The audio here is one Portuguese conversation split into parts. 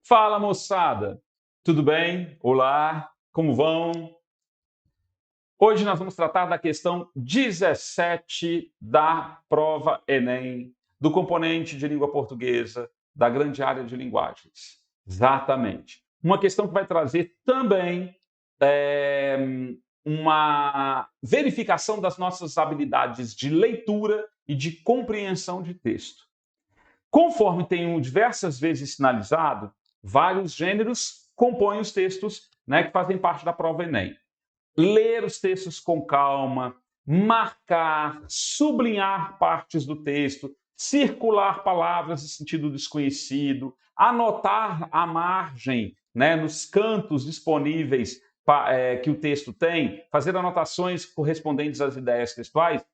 Fala, moçada! Tudo bem? Olá, como vão? Hoje nós vamos tratar da questão 17 da prova Enem, do componente de língua portuguesa, da grande área de linguagens. Exatamente. Uma questão que vai trazer também uma verificação das nossas habilidades de leitura e de compreensão de texto. Conforme tenho diversas vezes sinalizado, vários gêneros compõem os textos, né, que fazem parte da prova Enem. Ler os textos com calma, marcar, sublinhar partes do texto, circular palavras de sentido desconhecido, anotar à margem, né, nos cantos disponíveis que o texto tem, fazer anotações correspondentes às ideias textuais,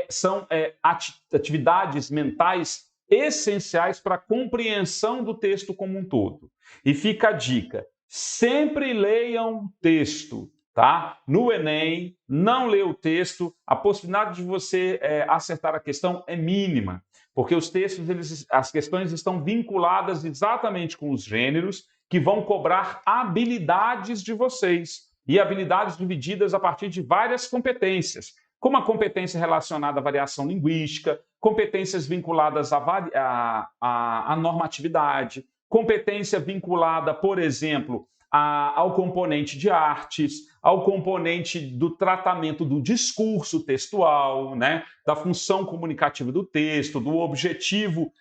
são atividades mentais essenciais para a compreensão do texto como um todo. E fica a dica, sempre leiam o texto, tá? No Enem, não lê o texto, a possibilidade de você acertar a questão é mínima, porque os textos, as questões estão vinculadas exatamente com os gêneros que vão cobrar habilidades de vocês, e habilidades divididas a partir de várias competências, como a competência relacionada à variação linguística, competências vinculadas à normatividade, competência vinculada, por exemplo, ao componente de artes, ao componente do tratamento do discurso textual, né, da função comunicativa do texto, do objetivo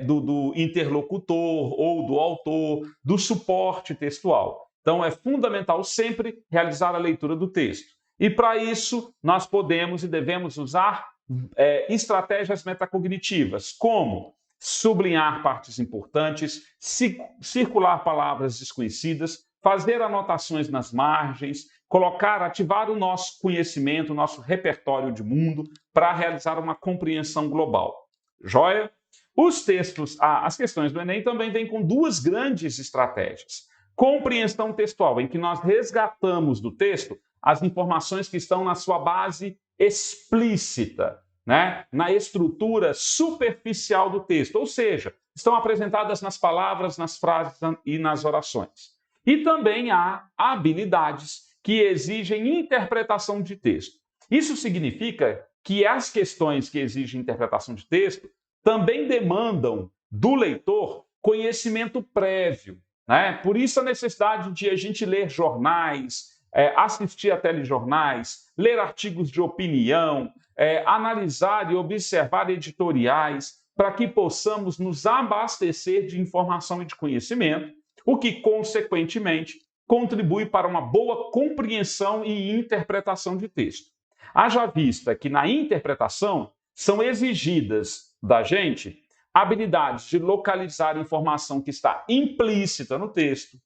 do interlocutor ou do autor, do suporte textual. Então, é fundamental sempre realizar a leitura do texto. E, para isso, nós podemos e devemos usar estratégias metacognitivas, como sublinhar partes importantes, circular palavras desconhecidas, fazer anotações nas margens, ativar o nosso conhecimento, o nosso repertório de mundo para realizar uma compreensão global. Joia? Os textos, as questões do Enem também vêm com duas grandes estratégias. Compreensão textual, em que nós resgatamos do texto as informações que estão na sua base explícita, né? Na estrutura superficial do texto, ou seja, estão apresentadas nas palavras, nas frases e nas orações. E também há habilidades que exigem interpretação de texto. Isso significa que as questões que exigem interpretação de texto também demandam do leitor conhecimento prévio, né? Por isso a necessidade de a gente ler jornais, assistir a telejornais, ler artigos de opinião, analisar e observar editoriais, para que possamos nos abastecer de informação e de conhecimento, o que, consequentemente, contribui para uma boa compreensão e interpretação de texto. Haja vista que na interpretação são exigidas da gente habilidades de localizar informação que está implícita no texto,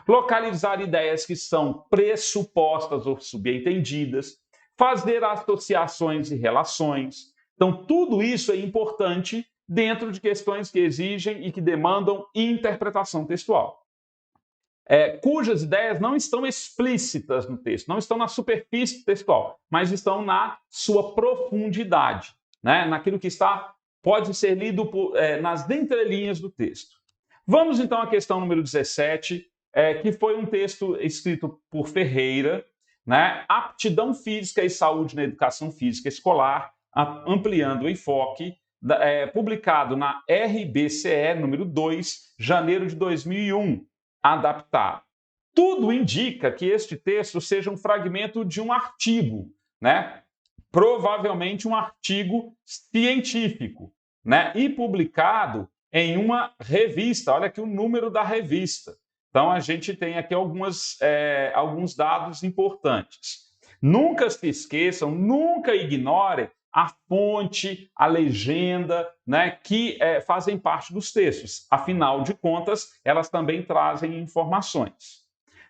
localizar ideias que são pressupostas ou subentendidas, fazer associações e relações. Então, tudo isso é importante dentro de questões que exigem e que demandam interpretação textual. Cujas ideias não estão explícitas no texto, não estão na superfície textual, mas estão na sua profundidade, né? Naquilo que pode ser lido nas entrelinhas do texto. Vamos então à questão número 17, que foi um texto escrito por Ferreira, né? Aptidão física e saúde na educação física escolar, ampliando o enfoque, publicado na RBCE número 2, janeiro de 2001, adaptado. Tudo indica que este texto seja um fragmento de um artigo, né? Provavelmente um artigo científico, né? E publicado em uma revista. Olha aqui o número da revista. Então, a gente tem aqui alguns dados importantes. Nunca se esqueçam, nunca ignorem a fonte, a legenda, né, que fazem parte dos textos. Afinal de contas, elas também trazem informações.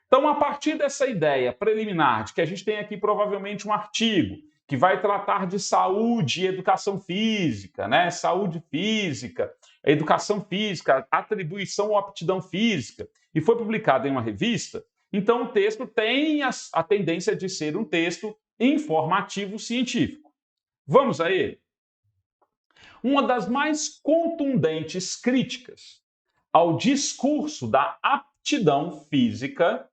Então, a partir dessa ideia preliminar de que a gente tem aqui provavelmente um artigo que vai tratar de saúde e educação física, né? Saúde física, educação física, atribuição ou aptidão física, e foi publicado em uma revista, então o texto tem a tendência de ser um texto informativo científico. Vamos a ele? Uma das mais contundentes críticas ao discurso da aptidão física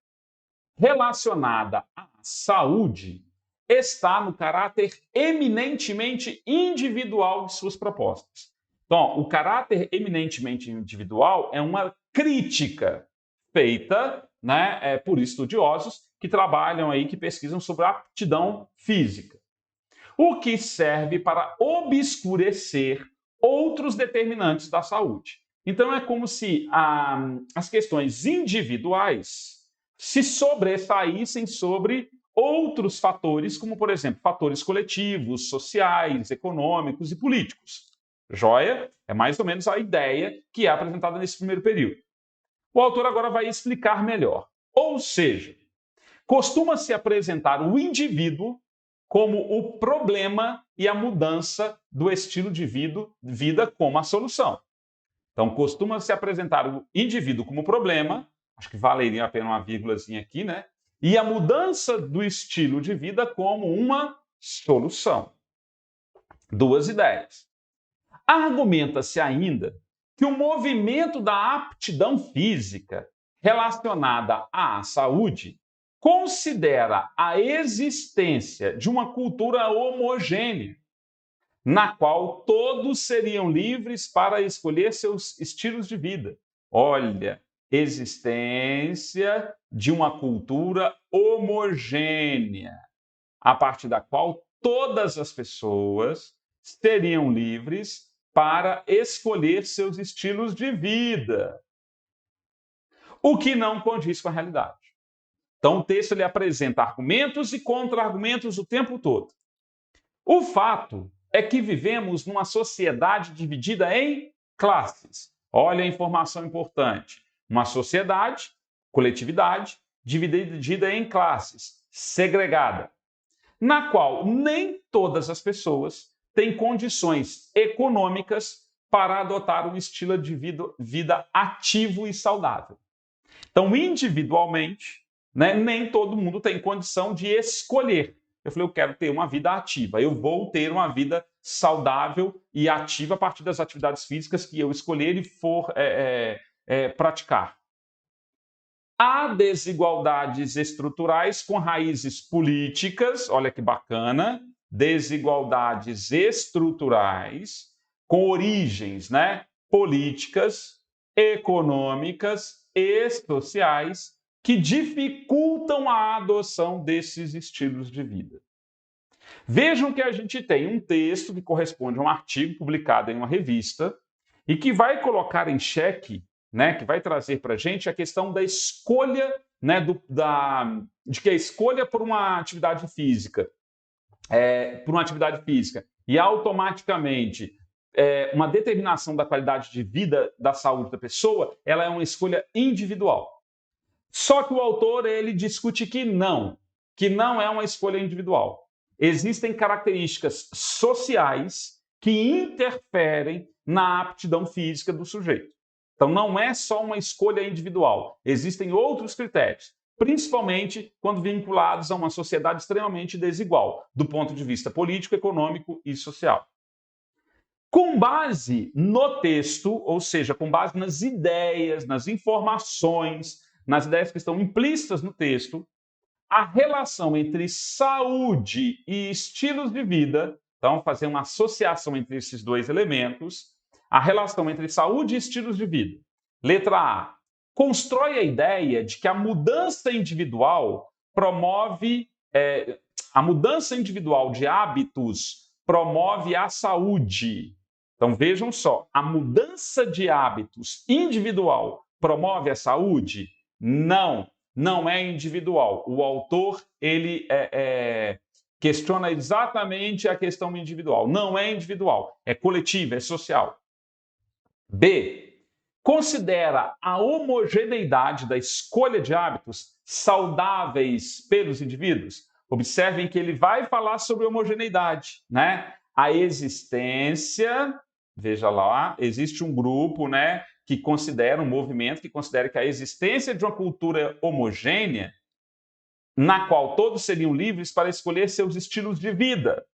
relacionada à saúde está no caráter eminentemente individual de suas propostas. Então, o caráter eminentemente individual é uma crítica feita, né, por estudiosos que trabalham aí, que pesquisam sobre a aptidão física, o que serve para obscurecer outros determinantes da saúde. Então, é como se as questões individuais se sobressaíssem sobre outros fatores, como, por exemplo, fatores coletivos, sociais, econômicos e políticos. Joia? É mais ou menos a ideia que é apresentada nesse primeiro período. O autor agora vai explicar melhor. Ou seja, costuma-se apresentar o indivíduo como o problema e a mudança do estilo de vida como a solução. Então, costuma-se apresentar o indivíduo como problema, acho que valeria a pena uma vírgulazinha aqui, né? E a mudança do estilo de vida como uma solução. Duas ideias. Argumenta-se ainda que o movimento da aptidão física relacionada à saúde considera a existência de uma cultura homogênea, na qual todos seriam livres para escolher seus estilos de vida. Olha, existência de uma cultura homogênea, a partir da qual todas as pessoas seriam livres para escolher seus estilos de vida, o que não condiz com a realidade. Então, o texto ele apresenta argumentos e contra-argumentos o tempo todo. O fato é que vivemos numa sociedade dividida em classes. Olha a informação importante. Uma sociedade, coletividade, dividida em classes, segregada, na qual nem todas as pessoas têm condições econômicas para adotar um estilo de vida ativo e saudável. Então, individualmente, né, nem todo mundo tem condição de escolher. Eu falei, eu quero ter uma vida ativa, eu vou ter uma vida saudável e ativa a partir das atividades físicas que eu escolher e for praticar. Há desigualdades estruturais com raízes políticas, olha que bacana, desigualdades estruturais com origens, né, políticas, econômicas e sociais que dificultam a adoção desses estilos de vida. Vejam que a gente tem um texto que corresponde a um artigo publicado em uma revista e que vai colocar em xeque, né, que vai trazer para a gente a questão da escolha, né, de que a escolha por uma atividade física, e automaticamente uma determinação da qualidade de vida, da saúde da pessoa, ela é uma escolha individual. Só que o autor ele discute que não é uma escolha individual. Existem características sociais que interferem na aptidão física do sujeito. Então, não é só uma escolha individual. Existem outros critérios, principalmente quando vinculados a uma sociedade extremamente desigual, do ponto de vista político, econômico e social. Com base no texto, ou seja, com base nas ideias, nas informações, nas ideias que estão implícitas no texto, a relação entre saúde e estilos de vida, então fazer uma associação entre esses dois elementos, a relação entre saúde e estilos de vida. Letra A. Constrói a ideia de que a mudança individual de hábitos promove a saúde. Então vejam só, a mudança de hábitos individual promove a saúde? Não é individual. O autor ele questiona exatamente a questão individual. Não é individual, é coletiva, é social. B. Considera a homogeneidade da escolha de hábitos saudáveis pelos indivíduos. Observem que ele vai falar sobre homogeneidade, né? A existência, veja lá, existe um grupo, né, que considera, um movimento que considera que a existência de uma cultura homogênea, na qual todos seriam livres para escolher seus estilos de vida.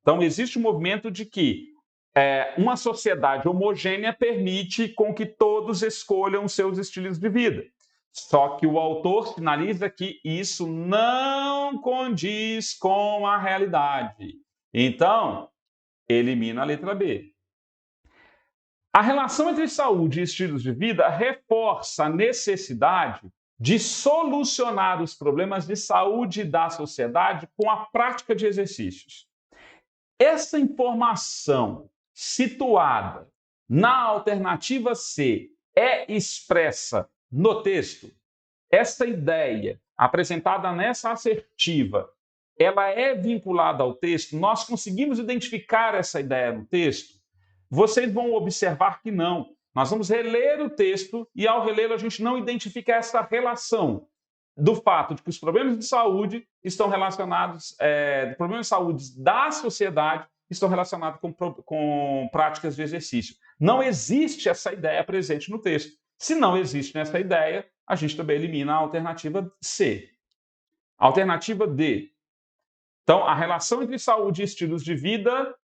Então, existe um movimento de que uma sociedade homogênea permite com que todos escolham seus estilos de vida. Só que o autor sinaliza que isso não condiz com a realidade. Então, elimina a letra B. A relação entre saúde e estilos de vida reforça a necessidade de solucionar os problemas de saúde da sociedade com a prática de exercícios. Essa informação situada na alternativa C é expressa no texto. Essa ideia apresentada nessa assertiva, ela é vinculada ao texto? Nós conseguimos identificar essa ideia no texto? Vocês vão observar que não. Nós vamos reler o texto e, ao relê-lo, a gente não identifica essa relação do fato de que os problemas de saúde estão relacionados, problemas de saúde da sociedade estão relacionados com práticas de exercício. Não existe essa ideia presente no texto. Se não existe essa ideia, a gente também elimina a alternativa C. Alternativa D. Então, a relação entre saúde e estilos de vida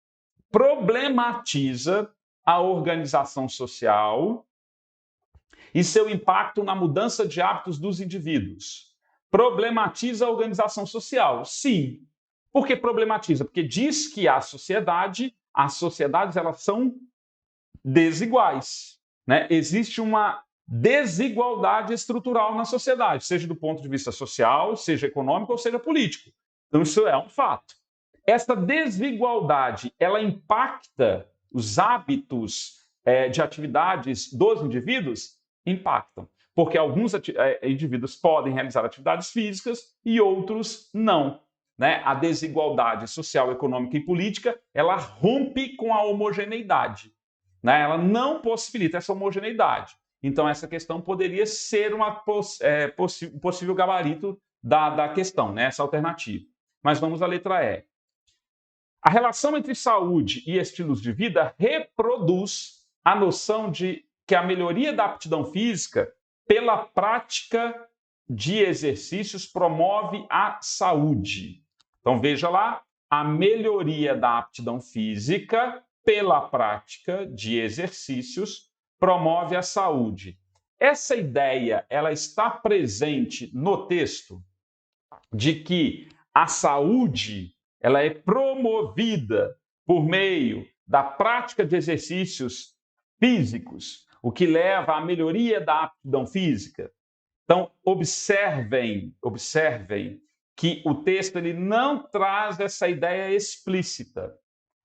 problematiza a organização social e seu impacto na mudança de hábitos dos indivíduos. Problematiza a organização social? Sim. Por que problematiza? Porque diz que as sociedades elas são desiguais, né? Existe uma desigualdade estrutural na sociedade, seja do ponto de vista social, seja econômico ou seja político. Então, isso é um fato. Essa desigualdade, ela impacta os hábitos de atividades dos indivíduos? Impactam. Porque alguns indivíduos podem realizar atividades físicas e outros não. Né? A desigualdade social, econômica e política, ela rompe com a homogeneidade. Né? Ela não possibilita essa homogeneidade. Então, essa questão poderia ser um possível gabarito da questão, né? Essa alternativa. Mas vamos à letra E. A relação entre saúde e estilos de vida reproduz a noção de que a melhoria da aptidão física pela prática de exercícios promove a saúde. Então, veja lá, a melhoria da aptidão física pela prática de exercícios promove a saúde. Essa ideia, ela está presente no texto de que a saúde ela é promovida por meio da prática de exercícios físicos, o que leva à melhoria da aptidão física. Então, observem que o texto ele não traz essa ideia explícita,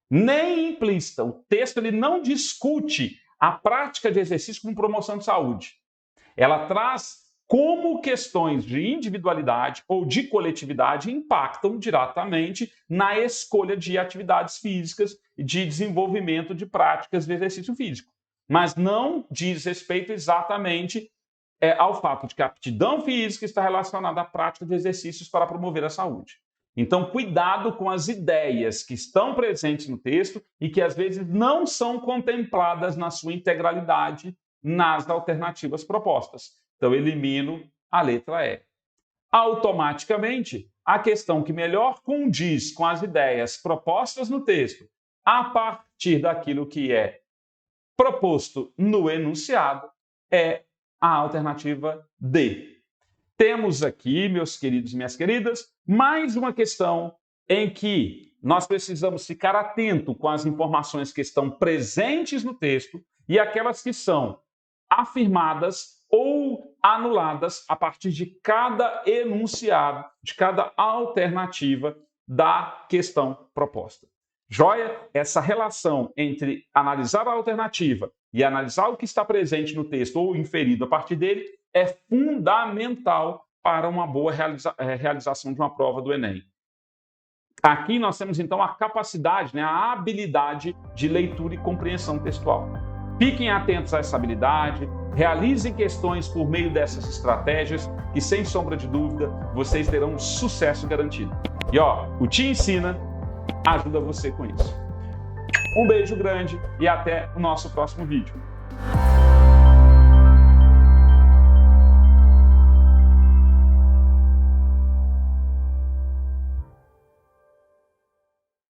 nem implícita. O texto ele não discute a prática de exercício como promoção de saúde. Ela traz como questões de individualidade ou de coletividade impactam diretamente na escolha de atividades físicas e de desenvolvimento de práticas de exercício físico. Mas não diz respeito exatamente ao fato de que a aptidão física está relacionada à prática de exercícios para promover a saúde. Então, cuidado com as ideias que estão presentes no texto e que, às vezes, não são contempladas na sua integralidade nas alternativas propostas. Então, elimino a letra E. Automaticamente, a questão que melhor condiz com as ideias propostas no texto, a partir daquilo que é proposto no enunciado, é a alternativa D. Temos aqui, meus queridos e minhas queridas, mais uma questão em que nós precisamos ficar atento com as informações que estão presentes no texto e aquelas que são afirmadas ou anuladas a partir de cada enunciado, de cada alternativa da questão proposta. Joia? Essa relação entre analisar a alternativa e analisar o que está presente no texto ou inferido a partir dele é fundamental para uma boa realização de uma prova do Enem. Aqui nós temos, então, a capacidade, a habilidade de leitura e compreensão textual. Fiquem atentos a essa habilidade, realizem questões por meio dessas estratégias que, sem sombra de dúvida, vocês terão um sucesso garantido. E, o Te Ensina ajuda você com isso. Um beijo grande e até o nosso próximo vídeo.